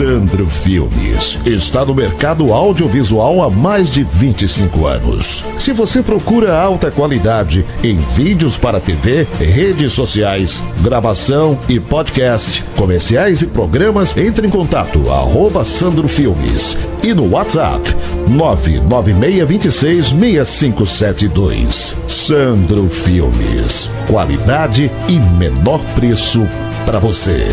Sandro Filmes está no mercado audiovisual há mais de 25 anos. Se você procura alta qualidade em vídeos para TV, redes sociais, gravação e podcast, comerciais e programas, entre em contato @Sandro Filmes e no WhatsApp 996266572. Sandro Filmes, qualidade e menor preço para você.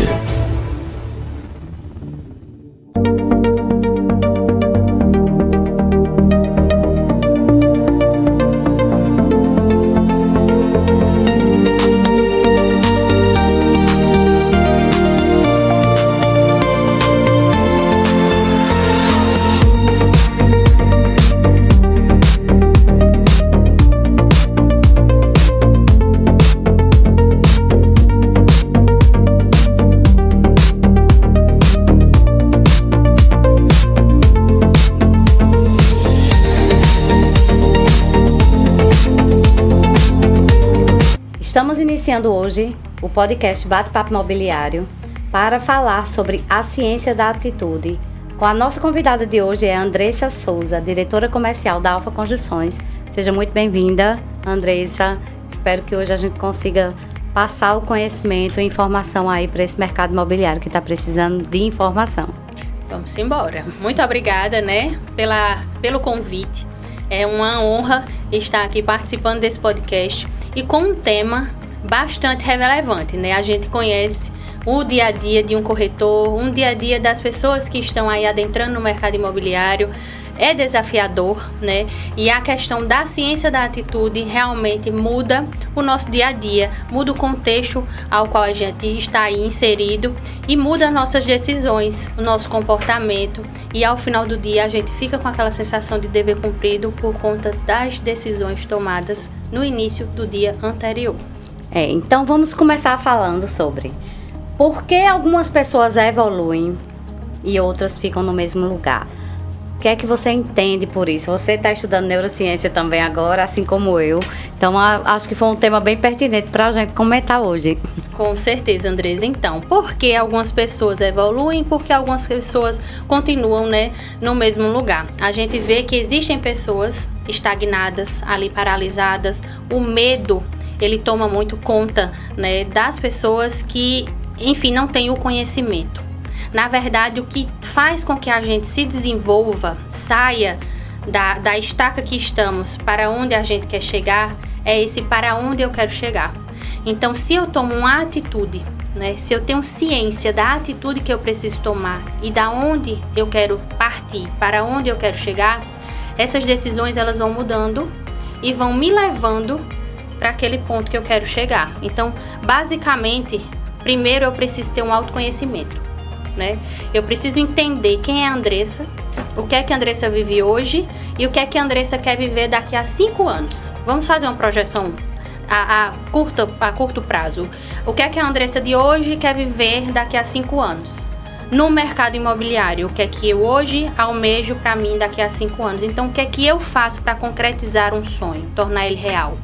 Estamos iniciando hoje o podcast Bate-Papo Imobiliário para falar sobre a ciência da atitude. Com a nossa convidada de hoje é Andressa Souza, diretora comercial da Alfa Construções. Seja muito bem-vinda, Andressa. Espero que hoje a gente consiga passar o conhecimento e informação aí para esse mercado imobiliário que está precisando de informação. Vamos embora. Muito obrigada, pelo convite. É uma honra estar aqui participando desse podcast e com um tema bastante relevante, A gente conhece o dia a dia de um corretor, um dia a dia das pessoas que estão aí adentrando no mercado imobiliário. É desafiador, E a questão da ciência da atitude realmente muda o nosso dia a dia, muda o contexto ao qual a gente está aí inserido e muda as nossas decisões, o nosso comportamento, e ao final do dia a gente fica com aquela sensação de dever cumprido por conta das decisões tomadas no início do dia anterior. Então vamos começar falando sobre por que algumas pessoas evoluem e outras ficam no mesmo lugar. O que é que você entende por isso? Você está estudando neurociência também agora, assim como eu. Então, acho que foi um tema bem pertinente para a gente comentar hoje. Com certeza, Andressa. Então, por que algumas pessoas evoluem? Por que algumas pessoas continuam, no mesmo lugar? A gente vê que existem pessoas estagnadas, ali paralisadas. O medo, ele toma muito conta, das pessoas que, enfim, não têm o conhecimento. Na verdade, o que faz com que a gente se desenvolva, saia da estaca que estamos para onde a gente quer chegar, é esse para onde eu quero chegar. Então, se eu tomo uma atitude, se eu tenho ciência da atitude que eu preciso tomar e da onde eu quero partir, para onde eu quero chegar, essas decisões elas vão mudando e vão me levando para aquele ponto que eu quero chegar. Então, basicamente, primeiro eu preciso ter um autoconhecimento. Eu preciso entender quem é a Andressa, o que é que a Andressa vive hoje e o que é que a Andressa quer viver daqui a 5 anos. Vamos fazer uma projeção a curto prazo. O que é que a Andressa de hoje quer viver daqui a 5 anos? No mercado imobiliário, o que é que eu hoje almejo para mim daqui a 5 anos? Então, o que é que eu faço para concretizar um sonho, tornar ele real?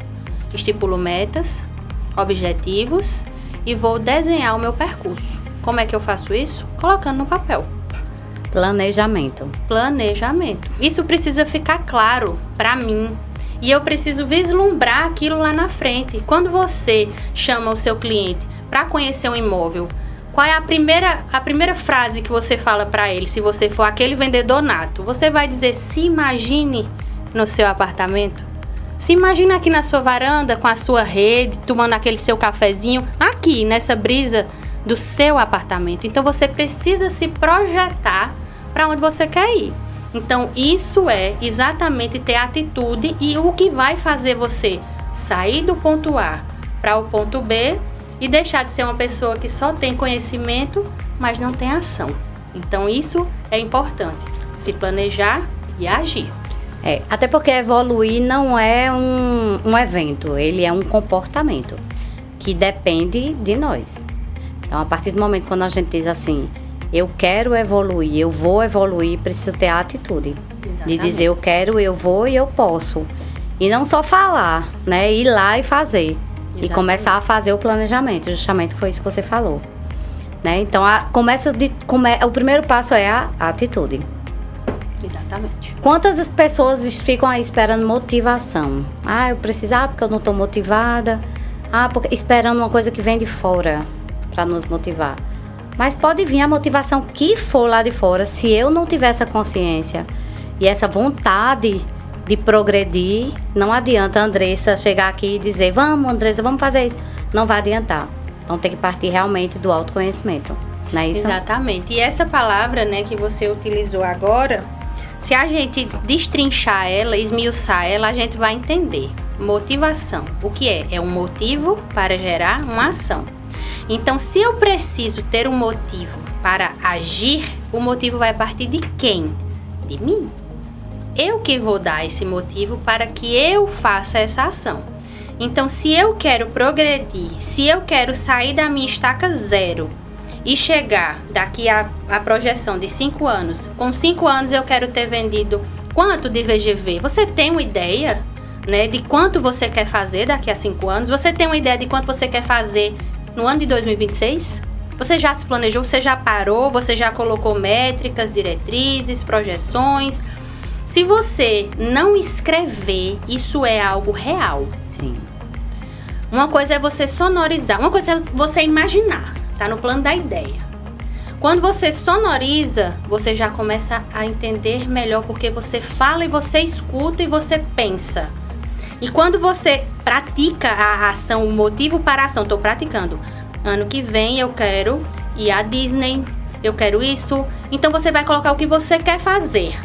Estipulo metas, objetivos e vou desenhar o meu percurso. Como é que eu faço isso? Colocando no papel. Planejamento. Isso precisa ficar claro para mim. E eu preciso vislumbrar aquilo lá na frente. Quando você chama o seu cliente para conhecer um imóvel, qual é a primeira frase que você fala para ele? Se você for aquele vendedor nato, você vai dizer: se imagine no seu apartamento. Se imagina aqui na sua varanda, com a sua rede, tomando aquele seu cafezinho, aqui nessa brisa do seu apartamento. Então, você precisa se projetar para onde você quer ir. Então, isso é exatamente ter atitude e o que vai fazer você sair do ponto A para o ponto B e deixar de ser uma pessoa que só tem conhecimento, mas não tem ação. Então, isso é importante. Se planejar e agir. Até porque evoluir não é um evento, ele é um comportamento que depende de nós. Então, a partir do momento quando a gente diz assim, eu quero evoluir, eu vou evoluir, preciso ter a atitude. Exatamente. De dizer eu quero, eu vou e eu posso. E não só falar, Ir lá e fazer. Exatamente. E começar a fazer o planejamento, justamente foi isso que você falou. né? Então, o primeiro passo é a atitude. Exatamente. Quantas as pessoas ficam aí esperando motivação? Eu preciso, porque eu não estou motivada. Porque esperando uma coisa que vem de fora para nos motivar. Mas pode vir a motivação que for lá de fora, se eu não tiver essa consciência e essa vontade de progredir, não adianta a Andressa chegar aqui e dizer, vamos, Andressa, vamos fazer isso. Não vai adiantar. Então tem que partir realmente do autoconhecimento, não é isso? Exatamente. E essa palavra, né, que você utilizou agora, se a gente destrinchar ela, esmiuçar ela, a gente vai entender. Motivação. O que é? É um motivo para gerar uma ação. Então, se eu preciso ter um motivo para agir, o motivo vai partir de quem? De mim. Eu que vou dar esse motivo para que eu faça essa ação. Então, se eu quero progredir, se eu quero sair da minha estaca zero e chegar daqui a projeção de 5 anos, com 5 anos eu quero ter vendido quanto de VGV? Você tem uma ideia, né, de quanto você quer fazer daqui a 5 anos? Você tem uma ideia de quanto você quer fazer no ano de 2026? Você já se planejou? Você já parou? Você já colocou métricas, diretrizes, projeções? Se você não escrever, isso é algo real. Sim. Uma coisa é você sonorizar, uma coisa é você imaginar, tá no plano da ideia. Quando você sonoriza, você já começa a entender melhor, porque você fala e você escuta e você pensa. E quando você pratica a ação, o motivo para a ação, estou praticando. Ano que vem eu quero ir à Disney, eu quero isso. Então você vai colocar o que você quer fazer.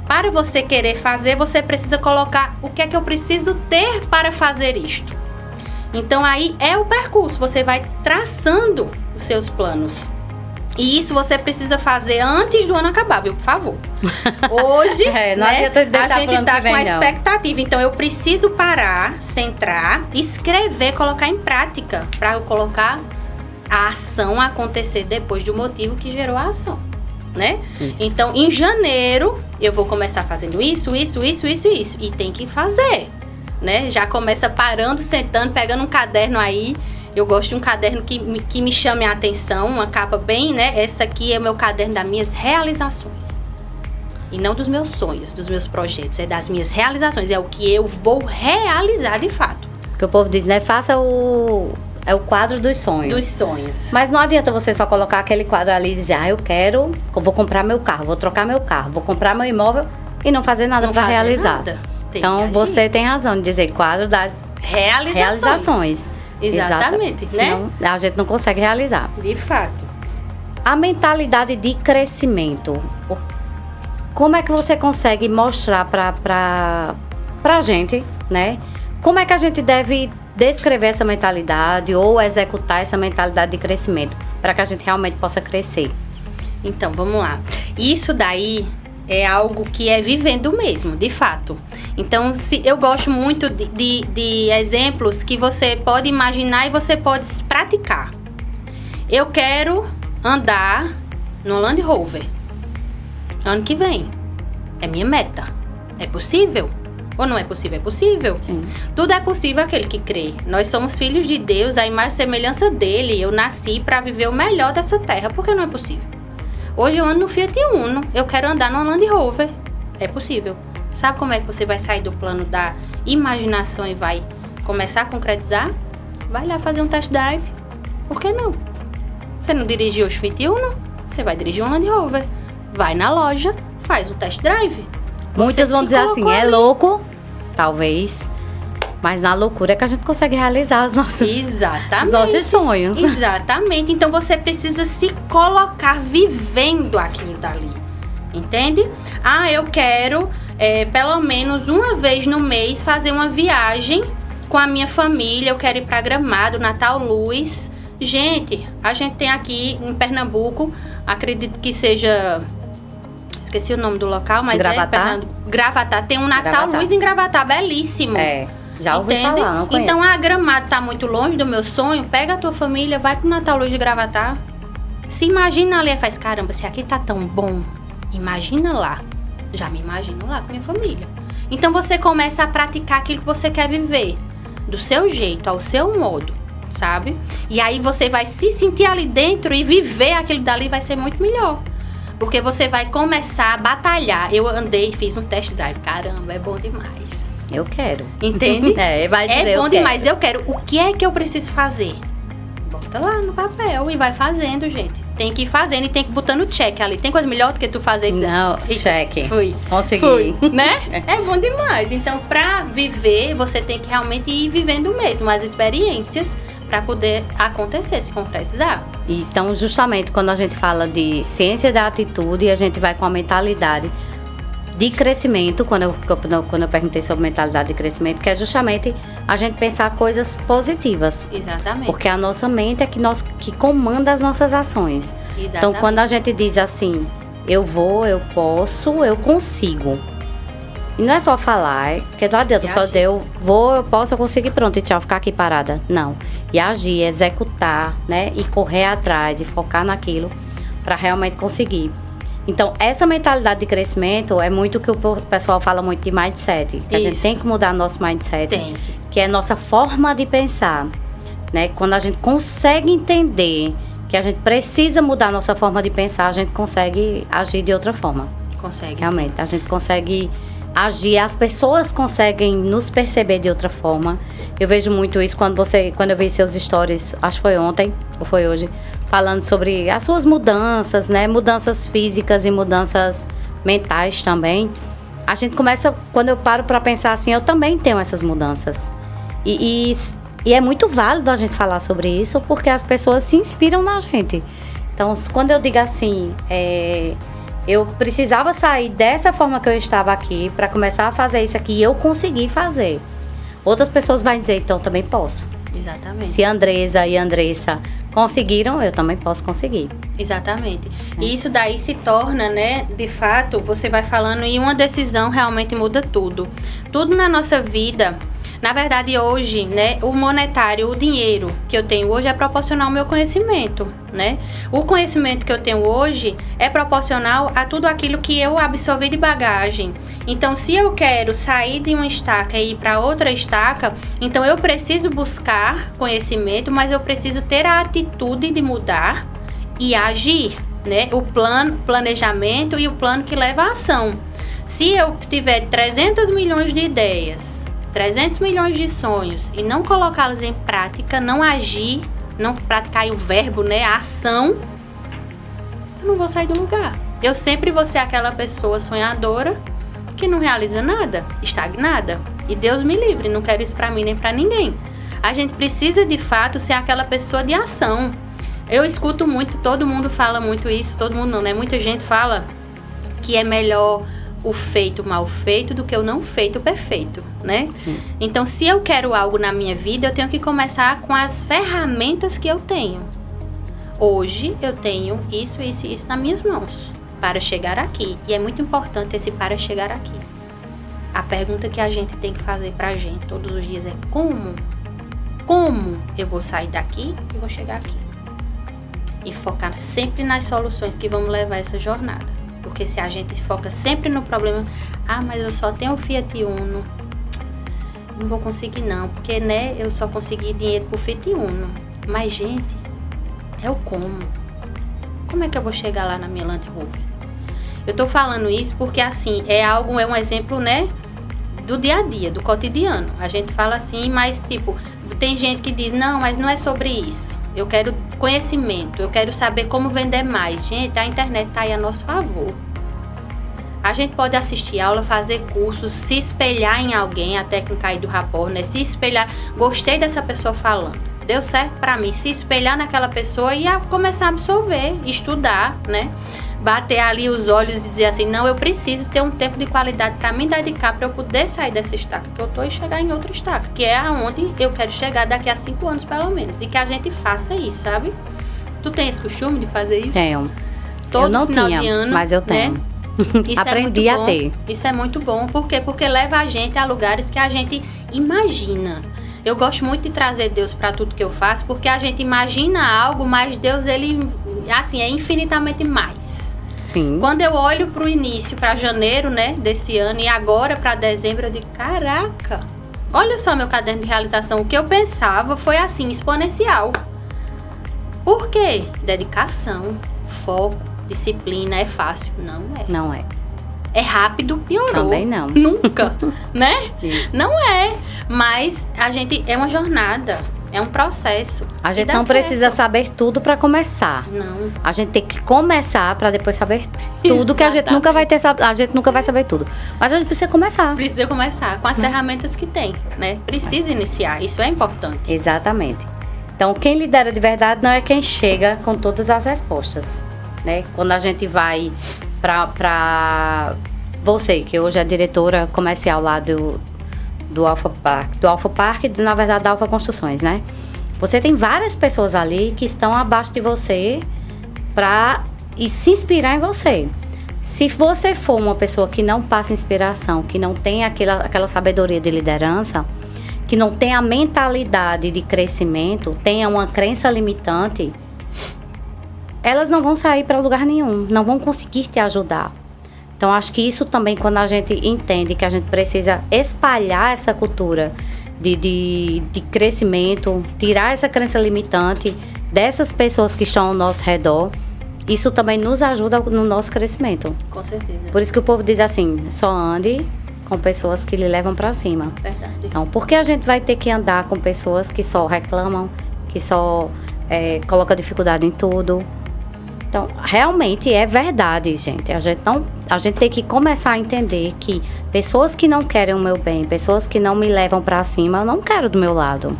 Para você querer fazer, você precisa colocar o que é que eu preciso ter para fazer isto. Então aí é o percurso, você vai traçando os seus planos. E isso você precisa fazer antes do ano acabar, viu? Por favor. Hoje, não adianta deixar a gente tá com a expectativa. Então, eu preciso parar, centrar, escrever, colocar em prática. Para eu colocar a ação acontecer depois do motivo que gerou a ação, né? Isso. Então, em janeiro, eu vou começar fazendo isso. E tem que fazer, né? Já começa parando, sentando, pegando um caderno aí. Eu gosto de um caderno que me chame a atenção, uma capa bem, né? Essa aqui é o meu caderno das minhas realizações. E não dos meus sonhos, dos meus projetos. É das minhas realizações. É o que eu vou realizar de fato. Porque o povo diz, né? Faça o quadro dos sonhos. Dos sonhos. Mas não adianta você só colocar aquele quadro ali e dizer, eu vou comprar meu carro, vou trocar meu carro, vou comprar meu imóvel e não fazer nada para realizar. Nada. Então, você tem razão de dizer quadro das realizações. Exatamente, né? Senão a gente não consegue realizar. De fato. A mentalidade de crescimento, como é que você consegue mostrar pra gente, né? Como é que a gente deve descrever essa mentalidade ou executar essa mentalidade de crescimento para que a gente realmente possa crescer? Então, vamos lá. Isso daí é algo que é vivendo mesmo, de fato. Então, eu gosto muito de exemplos que você pode imaginar e você pode praticar. Eu quero andar no Land Rover ano que vem. É minha meta. É possível? Ou não é possível? É possível. Sim. Tudo é possível aquele que crê. Nós somos filhos de Deus, a imagem e semelhança dele. Eu nasci para viver o melhor dessa terra. Por que não é possível? Hoje eu ando no Fiat Uno, eu quero andar no Land Rover. É possível. Sabe como é que você vai sair do plano da imaginação e vai começar a concretizar? Vai lá fazer um test drive. Por que não? Você não dirigiu os Fiat Uno? Você vai dirigir um Land Rover. Vai na loja, faz um test drive. Muitos vão dizer assim, é louco, talvez, mas na loucura é que a gente consegue realizar os nossos sonhos. Exatamente. Então você precisa se colocar vivendo aquilo dali. Entende? Eu quero, pelo menos uma vez no mês, fazer uma viagem com a minha família. Eu quero ir para Gramado, Natal Luz. Gente, a gente tem aqui em Pernambuco, acredito que seja... Esqueci o nome do local, mas Gravatar? Gravatar. Tem um Natal Luz em Gravatar, belíssimo. Já ouvi falar, não conheço. Então, a Gramado tá muito longe do meu sonho, pega a tua família, vai pro Natal Luz de Gravatar. Se imagina ali e faz, caramba, se aqui tá tão bom, imagina lá. Já me imagino lá com minha família. Então, você começa a praticar aquilo que você quer viver. Do seu jeito, ao seu modo. sabe? E aí você vai se sentir ali dentro e viver aquilo dali vai ser muito melhor. Porque você vai começar a batalhar. Eu andei e fiz um test drive. Caramba, é bom demais. Eu quero. Entende? Vai dizer, é bom demais, eu quero. O que é que eu preciso fazer? Bota lá no papel e vai fazendo, gente. Tem que ir fazendo e tem que ir botando check ali. Tem coisa melhor do que tu fazer e dizer... Não, check. Fui. Consegui. Fui, né? É bom demais. Então, pra viver, você tem que realmente ir vivendo mesmo as experiências para poder acontecer, se concretizar. Então, justamente quando a gente fala de ciência da atitude, a gente vai com a mentalidade de crescimento, quando eu perguntei sobre mentalidade de crescimento, que é justamente a gente pensar coisas positivas. Exatamente. Porque a nossa mente é que comanda as nossas ações. Exatamente. Então, quando a gente diz assim, eu vou, eu posso, eu consigo. E não é só falar, porque não adianta só dizer, eu vou, eu posso, eu consigo e pronto, e tchau, ficar aqui parada. Não. E agir, executar, né? E correr atrás e focar naquilo para realmente conseguir. Então, essa mentalidade de crescimento é muito o que o pessoal fala muito de mindset. Que a gente tem que mudar nosso mindset. Tem. Que é nossa forma de pensar. Né? Quando a gente consegue entender que a gente precisa mudar nossa forma de pensar, a gente consegue agir de outra forma. Consegue, realmente. sim. A gente consegue agir, as pessoas conseguem nos perceber de outra forma. Eu vejo muito isso quando eu vi seus stories, acho que foi ontem ou foi hoje, falando sobre as suas mudanças, né? Mudanças físicas e mudanças mentais também. A gente começa, quando eu paro para pensar assim, eu também tenho essas mudanças. E é muito válido a gente falar sobre isso, porque as pessoas se inspiram na gente. Então, quando eu digo assim, eu precisava sair dessa forma que eu estava aqui para começar a fazer isso aqui e eu consegui fazer. Outras pessoas vão dizer, então também posso. Exatamente. Se a Andresa e a Andressa conseguiram, eu também posso conseguir. Exatamente. E isso daí se torna, né, de fato, você vai falando e uma decisão realmente muda tudo. Tudo na nossa vida. Na verdade, hoje, né, o monetário, o dinheiro que eu tenho hoje é proporcional ao meu conhecimento, né? O conhecimento que eu tenho hoje é proporcional a tudo aquilo que eu absorvi de bagagem. Então, se eu quero sair de uma estaca e ir para outra estaca, então eu preciso buscar conhecimento, mas eu preciso ter a atitude de mudar e agir, né? O planejamento e o plano que leva à ação. Se eu tiver 300 milhões de ideias, 300 milhões de sonhos e não colocá-los em prática, não agir, não praticar o verbo, né, a ação, eu não vou sair do lugar. Eu sempre vou ser aquela pessoa sonhadora que não realiza nada, estagnada. E Deus me livre, não quero isso pra mim nem pra ninguém. A gente precisa de fato ser aquela pessoa de ação. Eu escuto muito, todo mundo fala muito isso, todo mundo não, né? Muita gente fala que é melhor o feito mal feito do que o não feito perfeito, né? Sim. Então, se eu quero algo na minha vida, eu tenho que começar com as ferramentas que eu tenho. Hoje, eu tenho isso nas minhas mãos para chegar aqui. E é muito importante esse para chegar aqui. A pergunta que a gente tem que fazer pra gente todos os dias é como? Como eu vou sair daqui e vou chegar aqui? E focar sempre nas soluções que vão me levar a essa jornada. Porque se a gente foca sempre no problema, mas eu só tenho o Fiat Uno, não vou conseguir não, porque, né, eu só consegui dinheiro pro Fiat Uno. Mas, gente, é o como. Como é que eu vou chegar lá na minha Land Rover? Eu tô falando isso porque, assim, é um exemplo, né, do dia a dia, do cotidiano. A gente fala assim, mas, tipo, tem gente que diz, não, mas não é sobre isso. Eu quero conhecimento, eu quero saber como vender mais. Gente, a internet tá aí a nosso favor. A gente pode assistir aula, fazer cursos, se espelhar em alguém, a técnica aí do rapport, né? Se espelhar, gostei dessa pessoa falando, deu certo pra mim, se espelhar naquela pessoa e começar a absorver, estudar, né? Bater ali os olhos e dizer assim, não, eu preciso ter um tempo de qualidade para me dedicar para eu poder sair dessa estaca que eu tô e chegar em outra estaca, que é aonde eu quero chegar daqui a 5 anos pelo menos, e que a gente faça isso, sabe? Tu tem esse costume de fazer isso? Tenho. Todo eu não final tinha, de ano, mas eu tenho. Né? Isso Aprendi a ter. Isso é muito bom, por quê? Porque leva a gente a lugares que a gente imagina. Eu gosto muito de trazer Deus para tudo que eu faço, porque a gente imagina algo, mas Deus, ele, assim, é infinitamente mais. Sim. Quando eu olho para o início, para janeiro, né, desse ano, e agora para dezembro, eu digo, caraca, Olha só meu caderno de realização. O que eu pensava foi assim, exponencial. Por quê? Dedicação, foco, disciplina. É fácil? Não é. Não é. É rápido? Piorou. Também não. Nunca, né? Isso. Não é. Mas a gente... É uma jornada. É um processo. A gente E dá não precisa certo. saber tudo para começar. Não. A gente tem que começar para depois saber tudo, que a gente nunca vai ter, a gente nunca vai saber tudo. Mas a gente precisa começar. Precisa começar com as ferramentas que tem, né? Precisa iniciar. Isso é importante. Exatamente. Então, quem lidera de verdade não é quem chega com todas as respostas, né? Quando a gente vai para você, que hoje é diretora comercial lá do Alfa Park, na verdade da Alfa Construções, né? Você tem várias pessoas ali que estão abaixo de você e se inspirar em você. Se você for uma pessoa que não passa inspiração, que não tem aquela sabedoria de liderança, que não tem a mentalidade de crescimento, tenha uma crença limitante, elas não vão sair para lugar nenhum, não vão conseguir te ajudar. Então, acho que isso também, quando a gente entende que a gente precisa espalhar essa cultura de crescimento, tirar essa crença limitante dessas pessoas que estão ao nosso redor, isso também nos ajuda no nosso crescimento. Com certeza. Por isso que o povo diz assim, só ande com pessoas que lhe levam para cima. Verdade. Então, por que a gente vai ter que andar com pessoas que só reclamam, que só colocam dificuldade em tudo? Então, realmente é verdade, gente. A gente tem que começar a entender que pessoas que não querem o meu bem, pessoas que não me levam para cima, eu não quero do meu lado.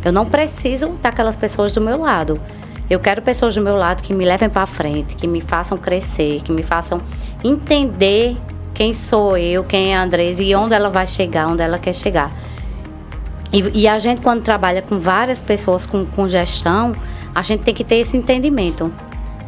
Eu não preciso daquelas pessoas do meu lado. Eu quero pessoas do meu lado que me levem para frente, que me façam crescer, que me façam entender quem sou eu, quem é a Andresa e onde ela vai chegar, onde ela quer chegar. E a gente, quando trabalha com várias pessoas com gestão, a gente tem que ter esse entendimento,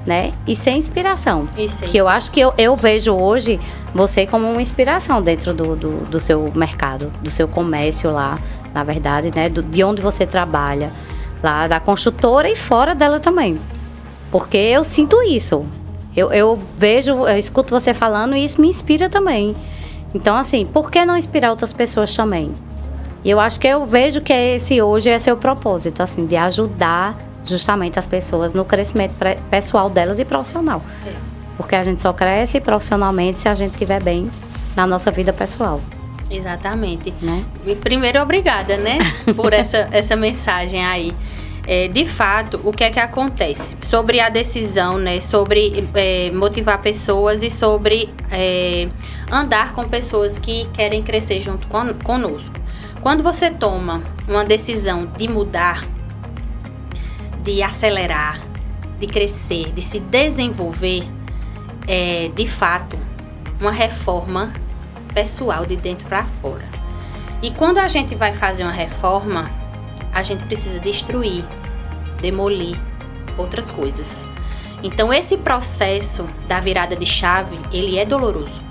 né? E sem inspiração. Isso aí. Que eu acho que eu vejo hoje você como uma inspiração dentro do seu mercado, do seu comércio lá, na verdade, né? De onde você trabalha, lá da construtora e fora dela também. Porque eu sinto isso. Eu escuto você falando e isso me inspira também. Então, assim, por que não inspirar outras pessoas também? E eu acho que eu vejo que esse hoje é seu propósito, assim, de ajudar justamente as pessoas no crescimento pessoal delas e profissional. É. Porque a gente só cresce profissionalmente se a gente estiver bem na nossa vida pessoal. Exatamente. Né? E primeiro, obrigada, né? Por essa mensagem aí. De fato, o que é que acontece? Sobre a decisão, né? Sobre motivar pessoas e sobre andar com pessoas que querem crescer junto conosco. Quando você toma uma decisão de mudar, de acelerar, de crescer, de se desenvolver, de fato, uma reforma pessoal de dentro para fora. E quando a gente vai fazer uma reforma, a gente precisa destruir, demolir outras coisas. Então, esse processo da virada de chave, ele é doloroso.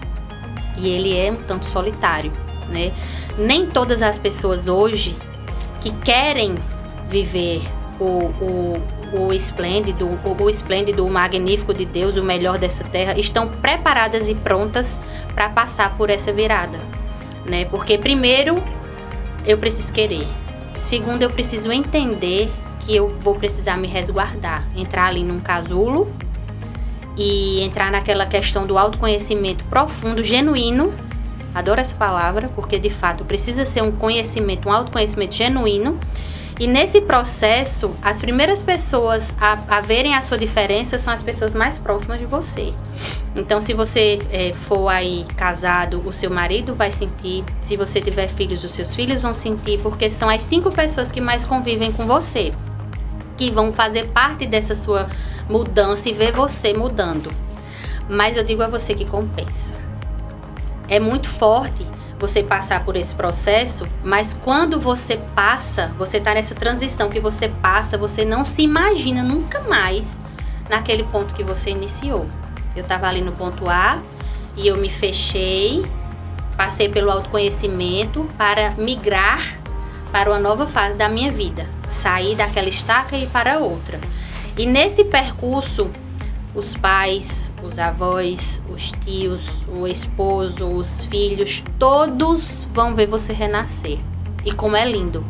E ele é um tanto solitário, né? Nem todas as pessoas hoje que querem viver o esplêndido, o magnífico de Deus, o melhor dessa terra, estão preparadas e prontas para passar por essa virada, né? Porque primeiro, eu preciso querer. Segundo, eu preciso entender que eu vou precisar me resguardar, entrar ali num casulo e entrar naquela questão do autoconhecimento profundo, genuíno. Adoro essa palavra, porque de fato precisa ser um conhecimento, um autoconhecimento genuíno. E nesse processo, as primeiras pessoas a verem a sua diferença são as pessoas mais próximas de você. Então, se você for aí casado, o seu marido vai sentir. Se você tiver filhos, os seus filhos vão sentir, porque são as 5 pessoas que mais convivem com você, que vão fazer parte dessa sua mudança e ver você mudando. Mas eu digo a você que compensa. É muito forte você passar por esse processo, mas quando você passa, você tá nessa transição que você passa, você não se imagina nunca mais naquele ponto que você iniciou. Eu tava ali no ponto A e eu me fechei, passei pelo autoconhecimento para migrar para uma nova fase da minha vida, sair daquela estaca e ir para outra. E nesse percurso, os pais, os avós, os tios, o esposo, os filhos, todos vão ver você renascer. E como é lindo.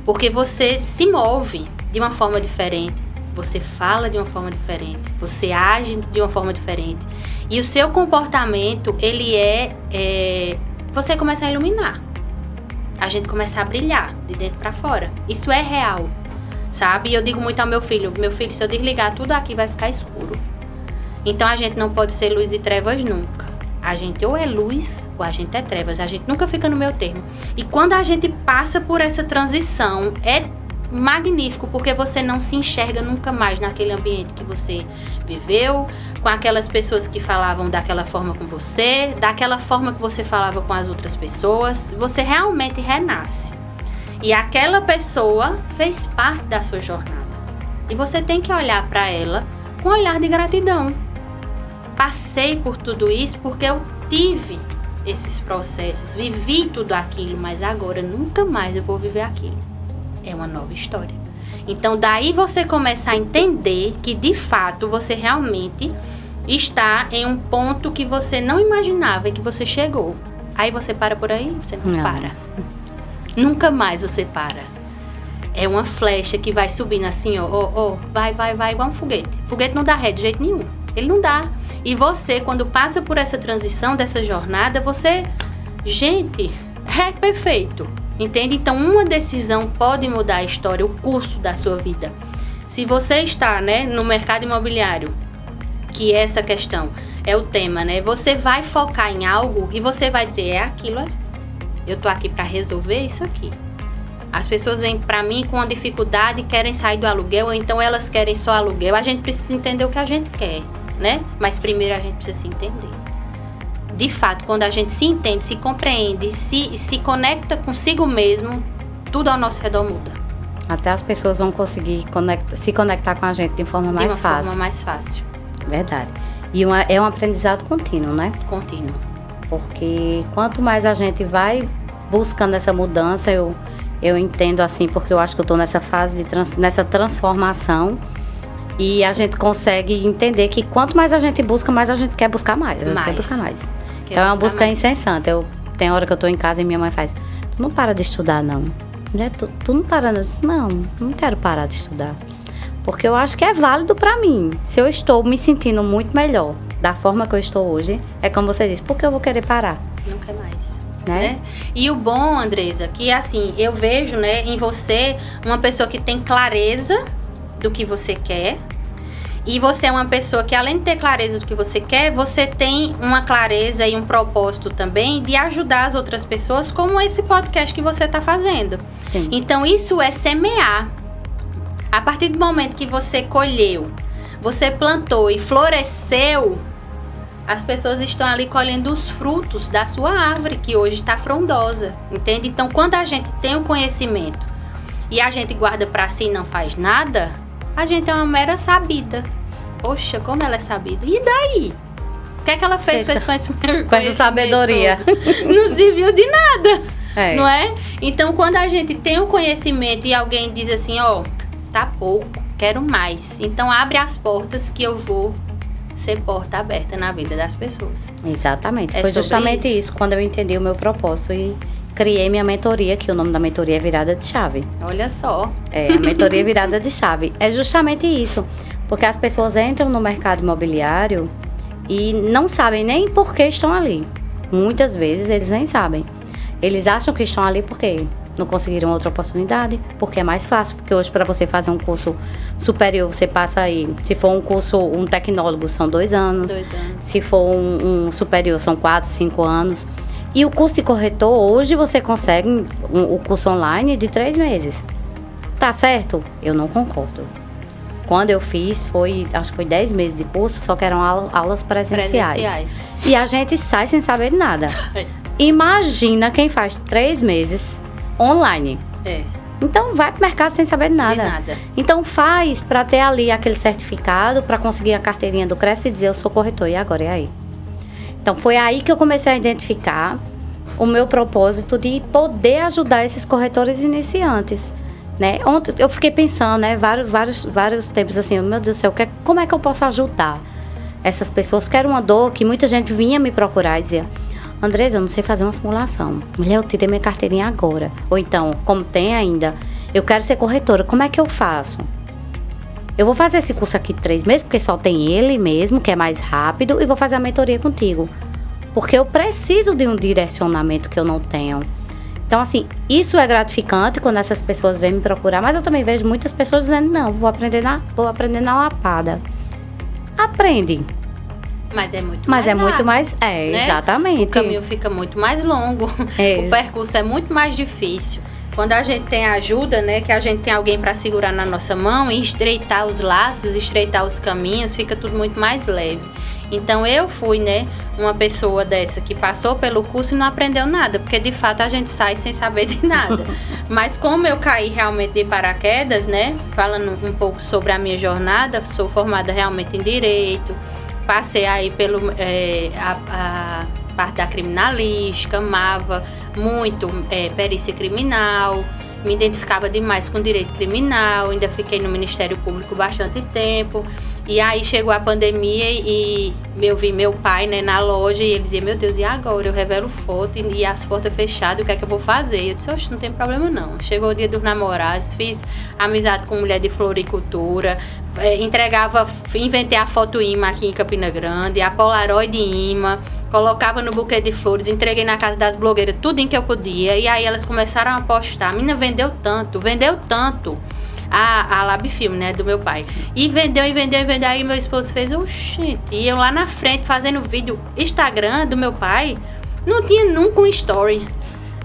Porque você se move de uma forma diferente, você fala de uma forma diferente, você age de uma forma diferente. E o seu comportamento, ele você começa a iluminar. A gente começa a brilhar de dentro para fora. Isso é real, sabe? E eu digo muito ao meu filho, se eu desligar tudo aqui vai ficar escuro. Então a gente não pode ser luz e trevas nunca. A gente ou é luz ou a gente é trevas. A gente nunca fica no meio termo. E quando a gente passa por essa transição, é magnífico, porque você não se enxerga nunca mais naquele ambiente que você viveu, com aquelas pessoas que falavam daquela forma com você, daquela forma que você falava com as outras pessoas. Você realmente renasce. E aquela pessoa fez parte da sua jornada. E você tem que olhar para ela com um olhar de gratidão. Passei por tudo isso porque eu tive esses processos, vivi tudo aquilo, mas agora nunca mais eu vou viver aquilo. É uma nova história. Então daí você começa a entender que de fato você realmente está em um ponto que você não imaginava e que você chegou. Aí você para por aí? Você não para. Nunca mais você para. É uma flecha que vai subindo assim, vai igual um foguete. Foguete não dá ré de jeito nenhum. Ele não dá. E você, quando passa por essa transição, dessa jornada, gente, é perfeito. Entende? Então, uma decisão pode mudar a história, o curso da sua vida. Se você está, no mercado imobiliário, que essa questão é o tema, você vai focar em algo e você vai dizer, é aquilo ali. Eu tô aqui para resolver isso aqui. As pessoas vêm para mim com uma dificuldade e querem sair do aluguel, ou então elas querem só aluguel. A gente precisa entender o que a gente quer, Mas primeiro a gente precisa se entender. De fato, quando a gente se entende, se compreende, se conecta consigo mesmo, tudo ao nosso redor muda. Até as pessoas vão conseguir se conectar com a gente de forma mais fácil. De uma forma mais fácil. Verdade. E é um aprendizado contínuo, Contínuo. Porque quanto mais a gente vai buscando essa mudança, eu entendo assim, porque eu acho que eu estou nessa fase, nessa transformação. E a gente consegue entender que quanto mais a gente busca, mais a gente quer buscar mais. A gente quer buscar mais. Então é uma busca incessante. Tem hora que eu tô em casa e minha mãe faz, tu não para de estudar, não. Tu não para, não. Não quero parar de estudar. Porque eu acho que é válido pra mim. Se eu estou me sentindo muito melhor da forma que eu estou hoje, é como você disse, por que eu vou querer parar? Não quer mais. E o bom, Andresa, que assim, eu vejo, em você uma pessoa que tem clareza do que você quer. E você é uma pessoa que, além de ter clareza do que você quer, você tem uma clareza e um propósito também de ajudar as outras pessoas, como esse podcast que você está fazendo. Sim. Então, isso é semear. A partir do momento que você colheu, você plantou e floresceu, as pessoas estão ali colhendo os frutos da sua árvore, que hoje está frondosa, entende? Então, quando a gente tem o conhecimento e a gente guarda para si e não faz nada, a gente é uma mera sabida. Poxa, como ela é sabida. E daí? O que é que ela fez com esse conhecimento? Com essa sabedoria. Não serviu de nada, É. não é? Então, quando a gente tem o conhecimento e alguém diz assim, tá pouco, quero mais. Então, abre as portas que eu vou ser porta aberta na vida das pessoas. Exatamente. Foi justamente isso, quando eu entendi o meu propósito e criei minha mentoria, que o nome da mentoria é Virada de Chave. Olha só. A mentoria Virada de Chave. É justamente isso, porque as pessoas entram no mercado imobiliário e não sabem nem por que estão ali. Muitas vezes eles nem sabem. Eles acham que estão ali porque não conseguiram outra oportunidade, porque é mais fácil, porque hoje para você fazer um curso superior, você passa aí, se for um tecnólogo, são 2 anos. 2 anos. Se for um superior, são 4, 5 anos. E o curso de corretor, hoje você consegue o curso online de 3 meses. Tá certo? Eu não concordo. Quando eu fiz, acho que foi 10 meses de curso, só que eram aulas presenciais. E a gente sai sem saber de nada. Imagina quem faz 3 meses online. Então vai pro mercado sem saber de nada. Então faz para ter ali aquele certificado, para conseguir a carteirinha do Cresce e dizer eu sou corretor. E agora, e aí? Então foi aí que eu comecei a identificar o meu propósito de poder ajudar esses corretores iniciantes. Ontem eu fiquei pensando, vários tempos assim, meu Deus do céu, como é que eu posso ajudar essas pessoas? Que era uma dor que muita gente vinha me procurar e dizia, Andresa, eu não sei fazer uma simulação. Mulher, eu tirei minha carteirinha agora. Ou então, como tem ainda, eu quero ser corretora, como é que eu faço? Eu vou fazer esse curso aqui 3 meses, porque só tem ele mesmo, que é mais rápido, e vou fazer a mentoria contigo. Porque eu preciso de um direcionamento que eu não tenho. Então, assim, isso é gratificante quando essas pessoas vêm me procurar, mas eu também vejo muitas pessoas dizendo, não, vou aprender na lapada. Aprende. Mas é muito mais, né? Exatamente. O caminho fica muito mais longo. O percurso é muito mais difícil. Quando a gente tem ajuda, né, que a gente tem alguém para segurar na nossa mão e estreitar os laços, estreitar os caminhos, fica tudo muito mais leve. Então eu fui, né, uma pessoa dessa que passou pelo curso e não aprendeu nada, porque de fato a gente sai sem saber de nada. Mas como eu caí realmente de paraquedas, né, falando um pouco sobre a minha jornada, sou formada realmente em Direito, passei aí pelo a parte da criminalística, amava muito perícia criminal, me identificava demais com direito criminal, ainda fiquei no Ministério Público bastante tempo. E aí chegou a pandemia e eu vi meu pai, né, na loja e ele dizia, meu Deus, e agora? Eu revelo foto e as portas fechadas, o que é que eu vou fazer? Eu disse, oxe, não tem problema não. Chegou o dia dos namorados, fiz amizade com mulher de floricultura, inventei a foto imã aqui em Campina Grande, a Polaroid imã, colocava no buquê de flores, entreguei na casa das blogueiras tudo em que eu podia. E aí elas começaram a postar. A menina vendeu tanto. A Labfilm, né, do meu pai. E vendeu. Aí meu esposo fez, oxente. E eu lá na frente fazendo vídeo Instagram do meu pai. Não tinha nunca um story.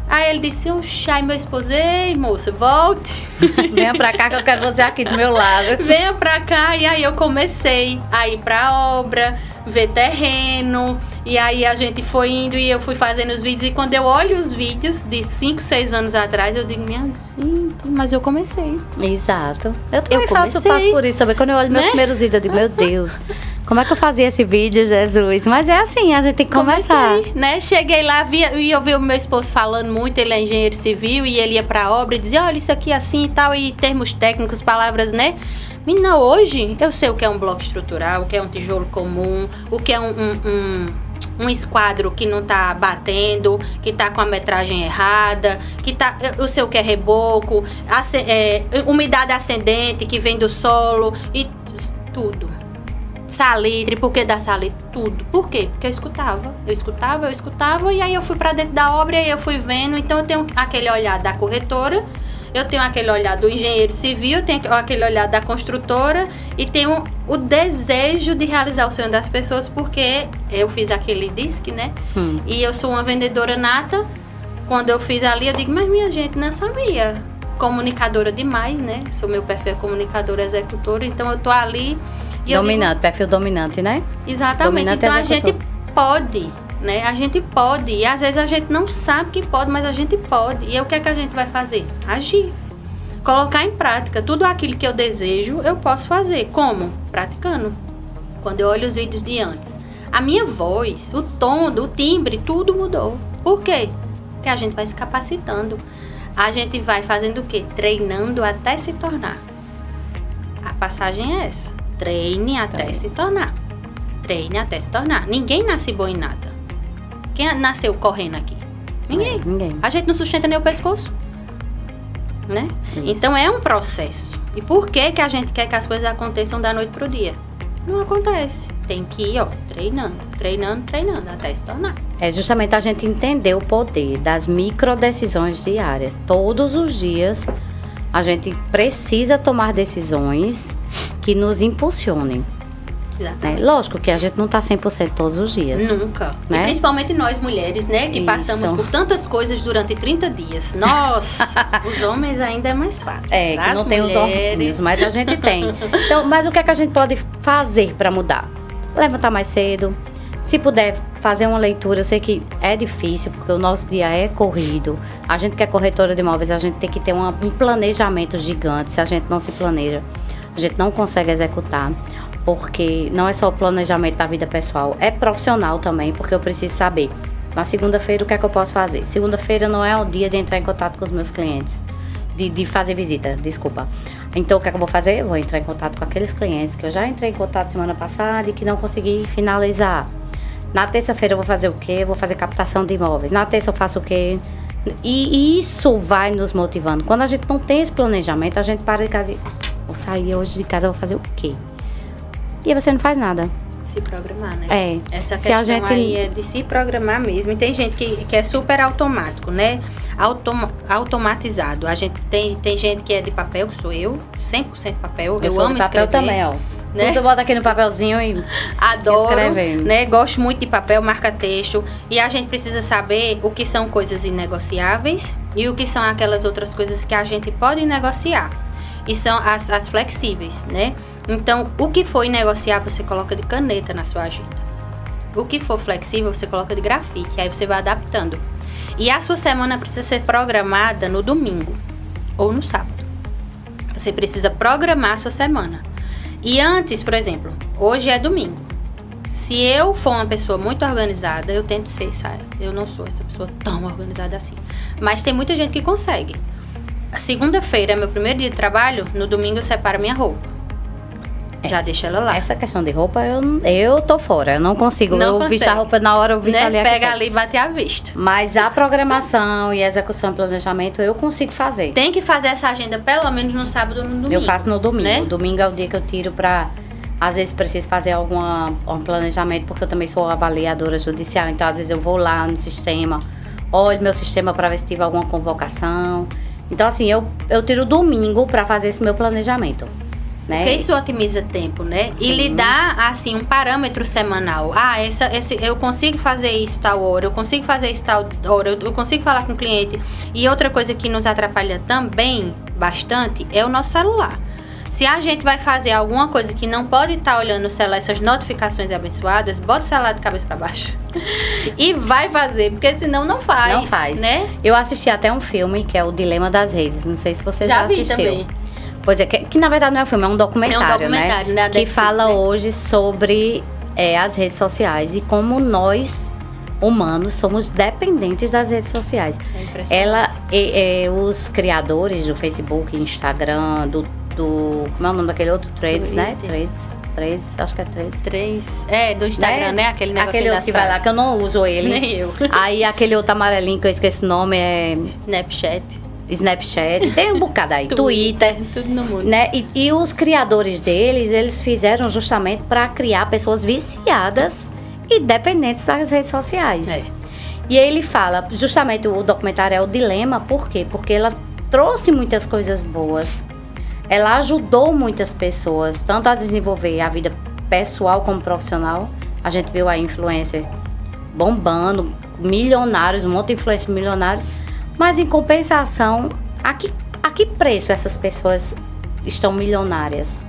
Aí ele disse, oxe, aí meu esposo, ei moça, volte. Venha pra cá que eu quero você aqui do meu lado. Venha pra cá. E aí eu comecei a ir pra obra, ver terreno. E aí a gente foi indo e eu fui fazendo os vídeos. E quando eu olho os vídeos de 5, 6 anos atrás, eu digo, minha gente, mas eu comecei. Exato. Eu também passo por isso também. Quando eu olho meus primeiros vídeos, eu digo, meu Deus, como é que eu fazia esse vídeo, Jesus? Mas é assim, a gente tem que começar. Né? Cheguei lá e eu vi o meu esposo falando muito, ele é engenheiro civil e ele ia pra obra e dizia, olha, isso aqui é assim e tal, e termos técnicos, palavras, né? Menina, hoje eu sei o que é um bloco estrutural, o que é um tijolo comum, o que é um esquadro que não tá batendo, que tá com a metragem errada, eu sei o que é reboco, umidade ascendente que vem do solo e tudo. Salitre, por que da salitre? Tudo. Por quê? Porque eu escutava e aí eu fui pra dentro da obra e aí eu fui vendo. Então eu tenho aquele olhar da corretora, eu tenho aquele olhar do engenheiro civil, eu tenho aquele olhar da construtora e tenho o desejo de realizar o sonho das pessoas, porque eu fiz aquele DISC, né? E eu sou uma vendedora nata. Quando eu fiz ali, eu digo, mas minha gente, não sabia. Comunicadora demais, né? Meu perfil é comunicadora executora, então eu tô ali... Dominante, perfil dominante, né? Exatamente. Dominante então a gente pode, né? A gente pode. E às vezes a gente não sabe que pode, mas a gente pode. E o que é que a gente vai fazer? Agir. Colocar em prática. Tudo aquilo que eu desejo, eu posso fazer. Como? Praticando. Quando eu olho os vídeos de antes, a minha voz, o tom, o timbre, tudo mudou. Por quê? Porque a gente vai se capacitando. A gente vai fazendo o quê? Treinando até se tornar. A passagem é essa. Treine até se tornar. Treine até se tornar. Ninguém nasce bom em nada. Quem nasceu correndo aqui? Ninguém. A gente não sustenta nem o pescoço. Né? Então é um processo. E por que a gente quer que as coisas aconteçam da noite pro dia? Não acontece. Tem que ir, treinando até se tornar. É justamente a gente entender o poder das microdecisões diárias. Todos os dias a gente precisa tomar decisões que nos impulsionem. Né? Lógico que a gente não tá 100% todos os dias. Nunca. Né? E principalmente nós mulheres, né? Que passamos por tantas coisas durante 30 dias. Nossa, os homens ainda é mais fácil. Que não tem os hormônios, mas a gente tem. Então, mas o que é que a gente pode fazer para mudar? Levantar mais cedo. Se puder fazer uma leitura, eu sei que é difícil, porque o nosso dia é corrido. A gente que é corretora de imóveis, a gente tem que ter um planejamento gigante. Se a gente não se planeja, a gente não consegue executar. Porque não é só o planejamento da vida pessoal, é profissional também, porque eu preciso saber. Na segunda-feira, o que é que eu posso fazer? Segunda-feira não é o dia de entrar em contato com os meus clientes, de fazer visita, desculpa. Então, o que é que eu vou fazer? Eu vou entrar em contato com aqueles clientes que eu já entrei em contato semana passada e que não consegui finalizar. Na terça-feira eu vou fazer o quê? Eu vou fazer captação de imóveis. Na terça eu faço o quê? E isso vai nos motivando. Quando a gente não tem esse planejamento, a gente para de casa e... Vou sair hoje de casa, vou fazer o quê? E aí você não faz nada. Se programar, né? Essa Se a questão gente... aí é de se programar mesmo. E tem gente que é super automático, né? Automatizado. A gente tem gente que é de papel, que sou eu, 100% papel. Eu sou amo de papel escrever. também, ó. Né? Tudo eu boto aqui no papelzinho e adoro, escrevendo. né? Gosto muito de papel, marca-texto. E a gente precisa saber o que são coisas inegociáveis e o que são aquelas outras coisas que a gente pode negociar. E são as flexíveis, né? Então, o que for inegociável, você coloca de caneta na sua agenda. O que for flexível, você coloca de grafite. Aí você vai adaptando. E a sua semana precisa ser programada no domingo ou no sábado. Você precisa programar a sua semana. E antes, por exemplo, hoje é domingo. Se eu for uma pessoa muito organizada, eu tento ser, sabe? Eu não sou essa pessoa tão organizada assim. Mas tem muita gente que consegue. Segunda-feira é meu primeiro dia de trabalho, no domingo eu separo minha roupa. Já deixo ela lá. Essa questão de roupa, eu tô fora. Eu não consigo. Não eu visto a roupa na hora, eu visto né? ali. Pega ali e bate à vista. Mas a programação e a execução e planejamento eu consigo fazer. Tem que fazer essa agenda pelo menos no sábado ou no domingo. Eu faço no domingo. Né? O domingo é o dia que eu tiro pra... Às vezes preciso fazer um planejamento, porque eu também sou avaliadora judicial. Então, às vezes eu vou lá no sistema, olho meu sistema para ver se tive alguma convocação. Então, assim, eu tiro o domingo para fazer esse meu planejamento. Né? Porque isso otimiza tempo, né? Sim. E lhe dá, assim, um parâmetro semanal. Eu consigo fazer isso tal hora, eu consigo fazer isso tal hora, eu consigo falar com o cliente. E outra coisa que nos atrapalha também bastante é o nosso celular. Se a gente vai fazer alguma coisa que não pode estar olhando o celular, essas notificações abençoadas, bota o celular de cabeça para baixo. E vai fazer, porque senão não faz. Não faz. Né? Eu assisti até um filme que é O Dilema das Redes. Não sei se você já vi assistiu. também. Pois é, que na verdade não é um filme, é um documentário, né? Que Netflix, fala né? hoje sobre as redes sociais e como nós, humanos, somos dependentes das redes sociais. É impressionante. Os criadores do Facebook, Instagram, como é o nome daquele outro? Threads, né? Threads, acho que é Threads. Do Instagram, né? Aquele negócio aquele outro que vai lá, que eu não uso ele. Nem eu. Aí aquele outro amarelinho que eu esqueci o nome é... Snapchat, tem um bocado aí, Twitter, tudo no mundo. Né? E os criadores deles, eles fizeram justamente para criar pessoas viciadas e dependentes das redes sociais. E aí ele fala, justamente o documentário é o dilema, por quê? Porque ela trouxe muitas coisas boas, ela ajudou muitas pessoas, tanto a desenvolver a vida pessoal como profissional. A gente viu a influencer bombando, milionários, um monte de influencers milionários. Mas, em compensação, a que preço essas pessoas estão milionárias,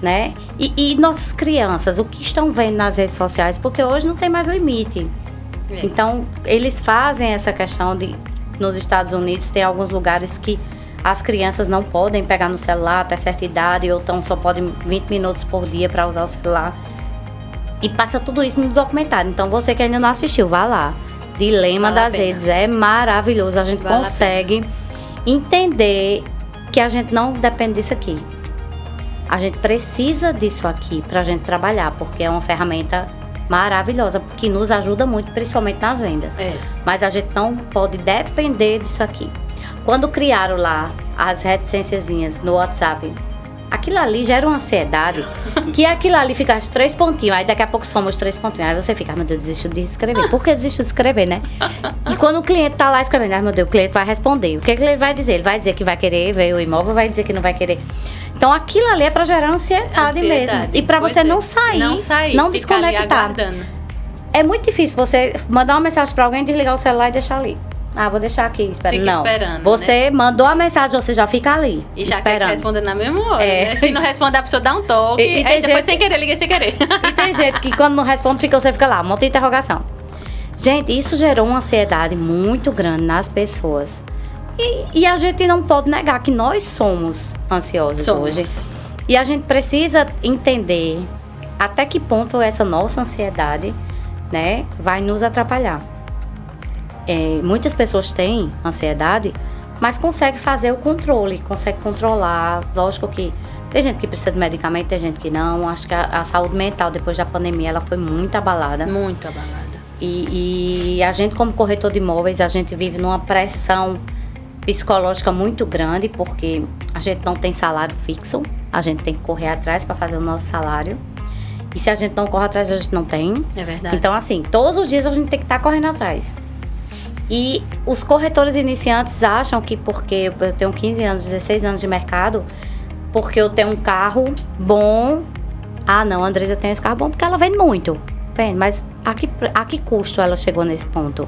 né? E nossas crianças, o que estão vendo nas redes sociais? Porque hoje não tem mais limite. Então, eles fazem essa questão de... Nos Estados Unidos, tem alguns lugares que as crianças não podem pegar no celular até certa idade, ou então só podem 20 minutos por dia para usar o celular. E passa tudo isso no documentário. Então, você que ainda não assistiu, vá lá. Dilema das redes é maravilhoso. A gente consegue entender que a gente não depende disso aqui. A gente precisa disso aqui pra gente trabalhar, porque é uma ferramenta maravilhosa, que nos ajuda muito, principalmente nas vendas. Mas a gente não pode depender disso aqui. Quando criaram lá as reticênciazinhas no WhatsApp, aquilo ali gera uma ansiedade, que aquilo ali fica os 3 pontinhos, aí daqui a pouco soma os 3 pontinhos, aí você fica, meu Deus, desisto de escrever. Por que desisto de escrever, né? E quando o cliente tá lá escrevendo, meu Deus, o cliente vai responder. O que ele vai dizer? Ele vai dizer que vai querer ver o imóvel, vai dizer que não vai querer. Então aquilo ali é pra gerar ansiedade mesmo. E pra você não sair, não desconectar. É muito difícil você mandar uma mensagem pra alguém, desligar o celular e deixar ali. Vou deixar aqui, esperando. Não, você mandou a mensagem, você já fica ali, e já esperando. Quer responder na mesma hora, né? Se não responder, a pessoa dá um toque. E aí depois, sem querer, liguei sem querer. E tem gente que quando não responde, você fica lá, monta de interrogação. Gente, isso gerou uma ansiedade muito grande nas pessoas. E a gente não pode negar que nós somos ansiosos hoje. E a gente precisa entender até que ponto essa nossa ansiedade, né, vai nos atrapalhar. Muitas pessoas têm ansiedade, mas conseguem fazer o controle, conseguem controlar. Lógico que Tem gente que precisa de medicamento, tem gente que não. Acho que a saúde mental, depois da pandemia, ela foi muito abalada. Muito abalada. E a gente, como corretor de imóveis, a gente vive numa pressão psicológica muito grande, porque a gente não tem salário fixo, a gente tem que correr atrás para fazer o nosso salário. E se a gente não corre atrás, a gente não tem. É verdade. Então, assim, todos os dias a gente tem que estar correndo atrás. E os corretores iniciantes acham que porque eu tenho 15 anos, 16 anos de mercado, porque eu tenho um carro bom... Ah, não, a Andresa tem esse carro bom porque ela vende muito. Vende, mas a que custo ela chegou nesse ponto?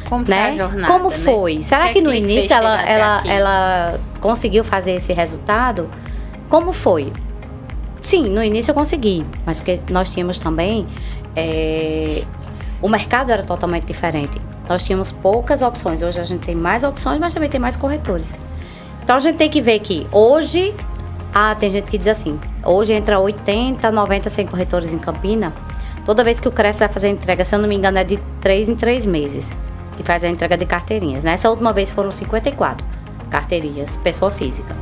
Como foi a jornada, Como né? foi? Será que no início ela conseguiu fazer esse resultado? Como foi? Sim, no início eu consegui, mas que nós tínhamos também... o mercado era totalmente diferente. Nós tínhamos poucas opções. Hoje a gente tem mais opções, mas também tem mais corretores. Então a gente tem que ver que hoje... tem gente que diz assim, hoje entra 80, 90, 100 corretores em Campina. Toda vez que o Cresce vai fazer a entrega, se eu não me engano, é de 3 em 3 meses. Que faz a entrega de carteirinhas. Nessa última vez foram 54 carteirinhas, pessoa física.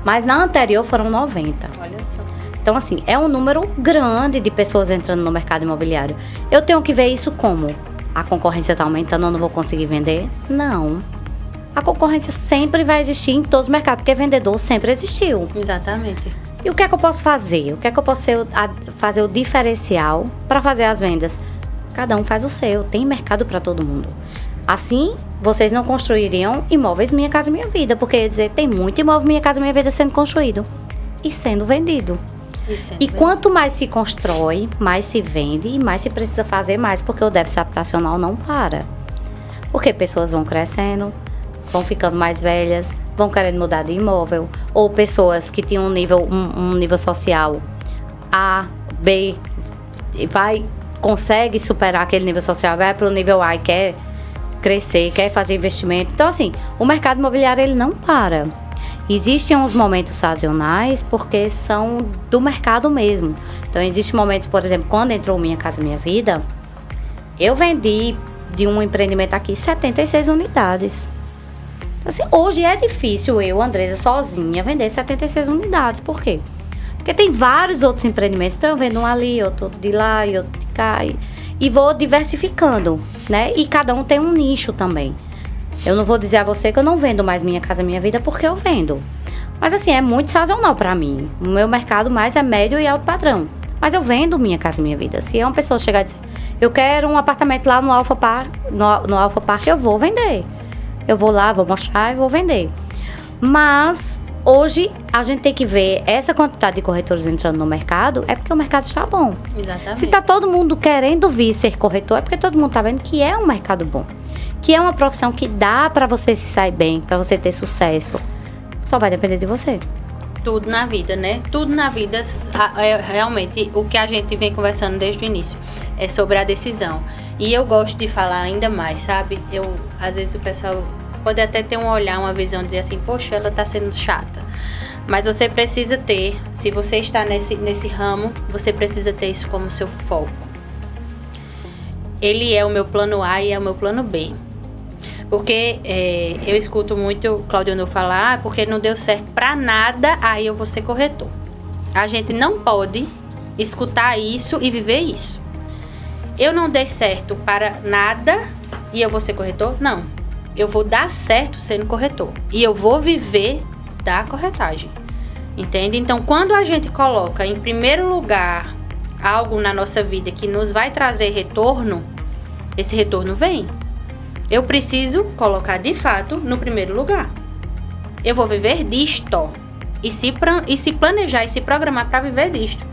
Mas na anterior foram 90. Olha só. Então, assim, é um número grande de pessoas entrando no mercado imobiliário. Eu tenho que ver isso como? A concorrência está aumentando, eu não vou conseguir vender? Não. A concorrência sempre vai existir em todos os mercados, porque vendedor sempre existiu. Exatamente. E o que é que eu posso fazer? O que é que eu posso fazer o diferencial para fazer as vendas? Cada um faz o seu, tem mercado para todo mundo. Assim, vocês não construiriam imóveis Minha Casa Minha Vida, porque ia dizer, tem muito imóvel Minha Casa Minha Vida sendo construído e sendo vendido. E quanto mais se constrói, mais se vende e mais se precisa fazer mais, porque o déficit habitacional não para. Porque pessoas vão crescendo, vão ficando mais velhas, vão querendo mudar de imóvel, ou pessoas que tinham um nível social A, B, consegue superar aquele nível social, vai para o nível A e quer crescer, quer fazer investimento. Então, assim, o mercado imobiliário, ele não para. Existem uns momentos sazonais porque são do mercado mesmo. Então, existem momentos, por exemplo, quando entrou Minha Casa Minha Vida, eu vendi de um empreendimento aqui 76 unidades. Assim, hoje é difícil eu, Andresa, sozinha, vender 76 unidades. Por quê? Porque tem vários outros empreendimentos. Então, eu vendo um ali, outro de lá e outro de cá. E vou diversificando, né? E cada um tem um nicho também. Eu não vou dizer a você que eu não vendo mais Minha Casa Minha Vida, porque eu vendo. Mas, assim, é muito sazonal pra mim. O meu mercado mais é médio e alto padrão. Mas eu vendo Minha Casa Minha Vida. Se uma pessoa chegar e dizer, eu quero um apartamento lá no Alfa Park, eu vou vender. Eu vou lá, vou mostrar e vou vender. Mas hoje a gente tem que ver essa quantidade de corretores entrando no mercado, é porque o mercado está bom. Exatamente. Se está todo mundo querendo vir ser corretor, é porque todo mundo está vendo que é um mercado bom. Que é uma profissão que dá para você se sair bem, para você ter sucesso. Só vai depender de você. Tudo na vida, né? Tudo na vida, realmente, o que a gente vem conversando desde o início é sobre a decisão. E eu gosto de falar ainda mais, sabe? Às vezes o pessoal pode até ter um olhar, uma visão, dizer assim, poxa, ela tá sendo chata. Mas você precisa ter, se você está nesse ramo, você precisa ter isso como seu foco. Ele é o meu plano A e é o meu plano B. Porque eu escuto muito Claudionor falar, porque não deu certo pra nada, aí eu vou ser corretor. A gente não pode escutar isso e viver isso. Eu não dei certo para nada e eu vou ser corretor? Não. Eu vou dar certo sendo corretor. E eu vou viver da corretagem. Entende? Então, quando a gente coloca em primeiro lugar algo na nossa vida que nos vai trazer retorno, esse retorno vem. Eu preciso colocar de fato no primeiro lugar. Eu vou viver disto. E se planejar e se programar para viver disto.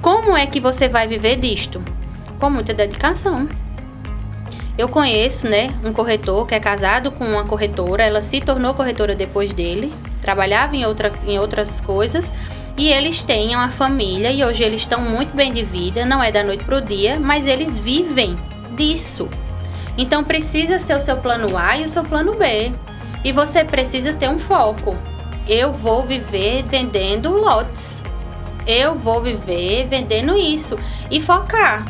Como é que você vai viver disto? Com muita dedicação. Eu conheço, né, um corretor que é casado com uma corretora. Ela se tornou corretora depois dele. Trabalhava em outras coisas. E eles têm uma família. E hoje eles estão muito bem de vida. Não é da noite pro dia. Mas eles vivem disso. Então precisa ser o seu plano A e o seu plano B. E você precisa ter um foco. Eu vou viver vendendo lotes. Eu vou viver vendendo isso. E focar.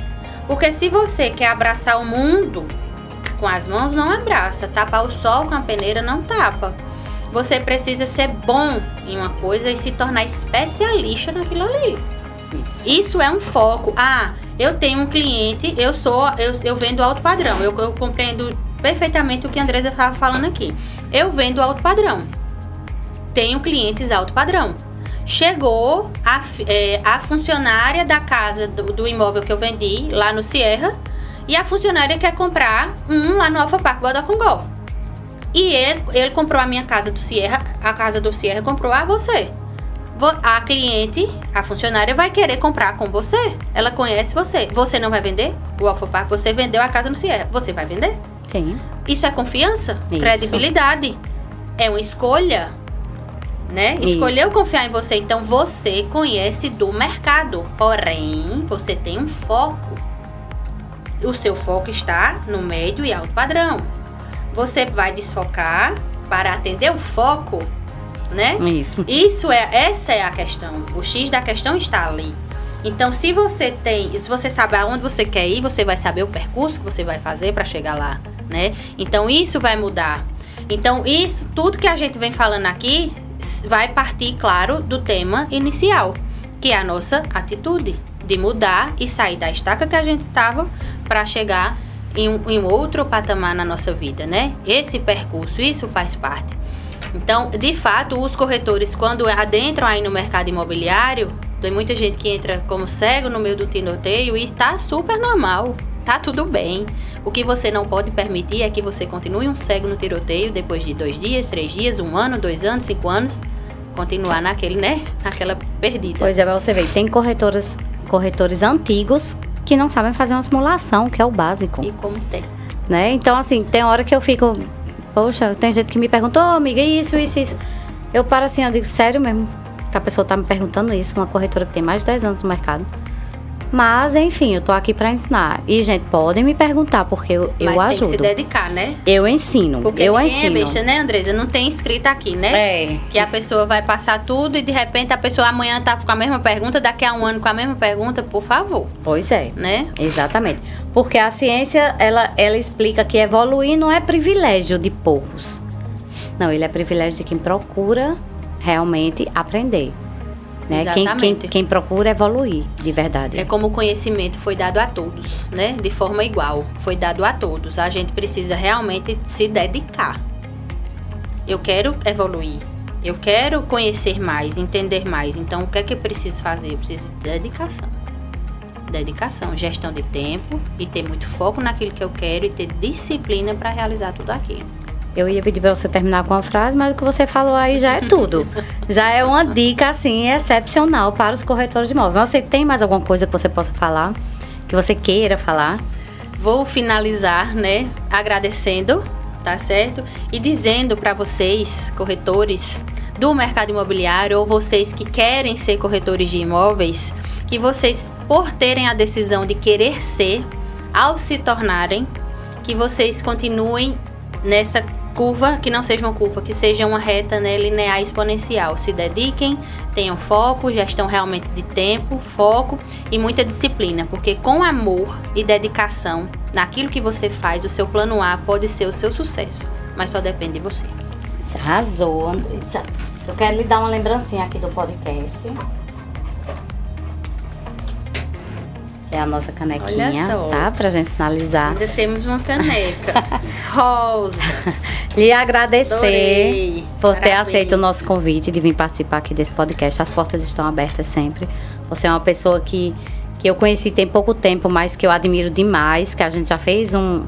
Porque se você quer abraçar o mundo com as mãos, não abraça. Tapar o sol com a peneira não tapa. Você precisa ser bom em uma coisa e se tornar especialista naquilo ali. Isso é um foco. Eu tenho um cliente, eu vendo alto padrão. Eu compreendo perfeitamente o que a Andresa estava falando aqui. Eu vendo alto padrão. Tenho clientes alto padrão. Chegou a funcionária da casa do imóvel que eu vendi, lá no Sierra, e a funcionária quer comprar lá no Alpha Park Bodocongó. E ele comprou a minha casa do Sierra, a casa do Sierra comprou a você. A cliente, a funcionária, vai querer comprar com você. Ela conhece você. Você não vai vender o Alpha Park? Você vendeu a casa no Sierra. Você vai vender? Sim. Isso é confiança? Isso. Credibilidade. É uma escolha, né? Escolheu confiar em você. Então, você conhece do mercado. Porém, você tem um foco. O seu foco está no médio e alto padrão. Você vai desfocar para atender o foco, né? Isso. Essa é a questão. O X da questão está ali. Então, se você sabe aonde você quer ir, você vai saber o percurso que você vai fazer para chegar lá, né? Então, isso vai mudar. Então, tudo que a gente vem falando aqui vai partir, claro, do tema inicial, que é a nossa atitude de mudar e sair da estaca que a gente estava para chegar em outro patamar na nossa vida, né? Esse percurso, isso faz parte. Então, de fato, os corretores, quando adentram aí no mercado imobiliário, tem muita gente que entra como cego no meio do tiroteio e tá super normal, tá tudo bem. O que você não pode permitir é que você continue um cego no tiroteio depois de 2 dias, 3 dias, 1 ano, 2 anos, 5 anos, continuar naquela perdida. Pois é, pra você ver, tem corretores antigos que não sabem fazer uma simulação, que é o básico. E como tem. Né? Então, assim, tem hora que eu fico... Poxa, tem gente que me pergunta, amiga, isso. Eu paro assim, eu digo, sério mesmo, que a pessoa tá me perguntando isso, uma corretora que tem mais de 10 anos no mercado. Mas, enfim, eu tô aqui pra ensinar. E, gente, podem me perguntar, porque eu ajudo. Mas tem que se dedicar, né? Eu ensino, porque eu ninguém ensino. É besta, né, Andresa? Não tem escrito aqui, né? Que a pessoa vai passar tudo e, de repente, a pessoa amanhã tá com a mesma pergunta, daqui a 1 ano com a mesma pergunta, por favor. Pois é. Né? Exatamente. Porque a ciência, ela explica que evoluir não é privilégio de poucos. Não, ele é privilégio de quem procura realmente aprender. Né? Quem procura evoluir, de verdade. É como o conhecimento foi dado a todos, né? De forma igual, foi dado a todos. A gente precisa realmente se dedicar. Eu quero evoluir, eu quero conhecer mais, entender mais. Então, o que é que eu preciso fazer? Eu preciso de dedicação. Dedicação, gestão de tempo e ter muito foco naquilo que eu quero e ter disciplina para realizar tudo aquilo. Eu ia pedir para você terminar com a frase, mas o que você falou aí já é tudo. Já é uma dica, assim, excepcional para os corretores de imóveis. Você tem mais alguma coisa que você possa falar, que você queira falar? Vou finalizar, né, agradecendo, tá certo? E dizendo para vocês, corretores do mercado imobiliário, ou vocês que querem ser corretores de imóveis, que vocês, por terem a decisão de querer ser, ao se tornarem, que vocês continuem nessa curva, que não seja uma curva, que seja uma reta, né, linear exponencial. Se dediquem, tenham foco, gestão realmente de tempo, foco e muita disciplina, porque com amor e dedicação naquilo que você faz, o seu plano A pode ser o seu sucesso, mas só depende de você. Arrasou, Andressa. Eu quero lhe dar uma lembrancinha aqui do podcast. É a nossa canequinha, tá? Pra gente finalizar. Ainda temos uma caneca rosa. Lhe agradecer Adorei. por ter Parabéns. aceito o nosso convite de vir participar aqui desse podcast. As portas estão abertas sempre. Você é uma pessoa que eu conheci tem pouco tempo, mas que eu admiro demais, que a gente já fez um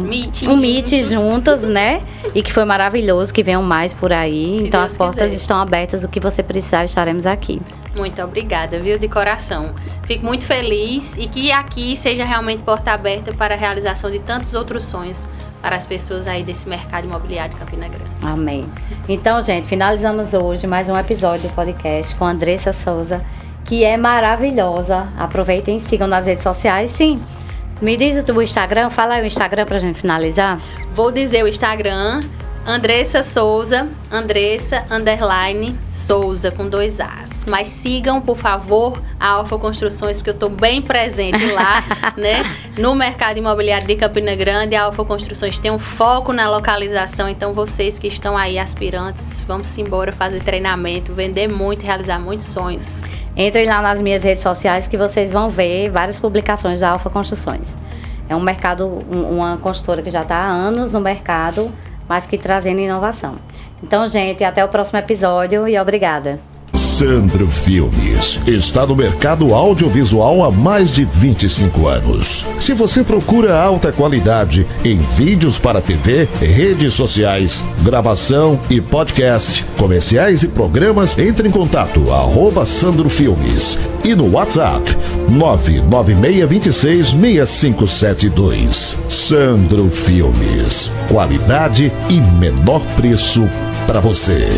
meet juntas, né? E que foi maravilhoso, que venham mais por aí. Então Deus as portas quiser. estão abertas, o que você precisar, estaremos aqui. Muito obrigada, viu, de coração. Fico muito feliz e que aqui seja realmente porta aberta para a realização de tantos outros sonhos para as pessoas aí desse mercado imobiliário de Campina Grande. Amém. Então, gente, finalizamos hoje mais um episódio do podcast com a Andressa Souza, que é maravilhosa. Aproveitem e sigam nas redes sociais, sim. Me diz o Instagram, fala aí o Instagram pra gente finalizar. Vou dizer o Instagram, Andressa Souza, Andressa _ Souza com 2 As. mas sigam, por favor, a Alfa Construções, porque eu estou bem presente lá, né? No mercado imobiliário de Campina Grande, a Alfa Construções tem um foco na localização, então vocês que estão aí, aspirantes, vamos embora fazer treinamento, vender muito, realizar muitos sonhos. Entrem lá nas minhas redes sociais que vocês vão ver várias publicações da Alfa Construções. É um mercado, uma construtora que já está há anos no mercado, mas que trazendo inovação. Então, gente, até o próximo episódio e obrigada. Sandro Filmes está no mercado audiovisual há mais de 25 anos. Se você procura alta qualidade em vídeos para TV, redes sociais, gravação e podcast, comerciais e programas, entre em contato @Sandro Filmes e no WhatsApp 996266572. Sandro Filmes, qualidade e menor preço para você.